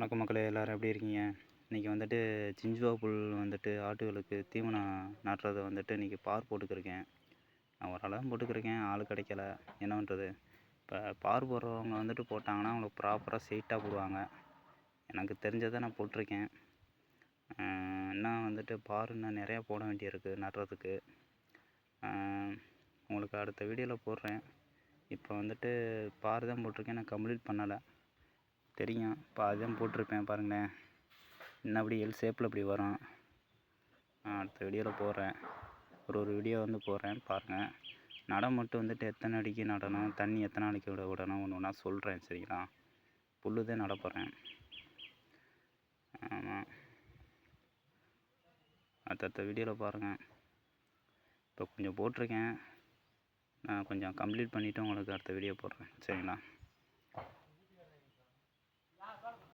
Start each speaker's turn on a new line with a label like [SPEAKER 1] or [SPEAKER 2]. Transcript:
[SPEAKER 1] வணக்கம் மக்களே, எல்லோரும் எப்படி இருக்கீங்க? இன்றைக்கி வந்துட்டு சிஞ்சுவா புல் வந்துட்டு ஆட்டுகளுக்கு தீவனம் நடுறத வந்துட்டு இன்றைக்கி பார் போட்டுக்கிருக்கேன். நான் ஓரளவு போட்டுக்கிருக்கேன், ஆள் கிடைக்கல. என்ன பண்ணுறது? இப்போ பார் போடுறவங்க வந்துட்டு போட்டாங்கன்னா அவங்களுக்கு ப்ராப்பராக ஸ்ட்ரெயிட்டாக போடுவாங்க. எனக்கு தெரிஞ்சதை நான் போட்டிருக்கேன். இன்னும் வந்துட்டு பார் இன்னும் நிறையா போட வேண்டியிருக்கு நடுறதுக்கு. உங்களுக்கு அடுத்த வீடியோவில் போடுறேன். இப்போ வந்துட்டு பார் தான் போட்டிருக்கேன், நான் கம்ப்ளீட் பண்ணலை. தெரியும், இப்போ அதுதான் போட்டிருப்பேன் பாருங்களேன். இன்னும் அப்படி எல் ஷேப்பில் இப்படி வரும். அடுத்த வீடியோவில் போடுறேன். ஒரு வீடியோ வந்து போடுறேன் பாருங்கள். நடம் மட்டும் வந்துட்டு எத்தனை அடிக்கு நடணும், தண்ணி எத்தனை நாளைக்கு விடணும் ஒன்று ஒன்றா சொல்கிறேன், சரிங்களா? புல்லு தான் நட போகிறேன். ஆமாம், அடுத்த வீடியோவில் பாருங்கள். இப்போ கொஞ்சம் போட்டிருக்கேன், நான் கொஞ்சம் கம்ப்ளீட் பண்ணிவிட்டு உங்களுக்கு அடுத்த வீடியோ போடுறேன், சரிங்களா?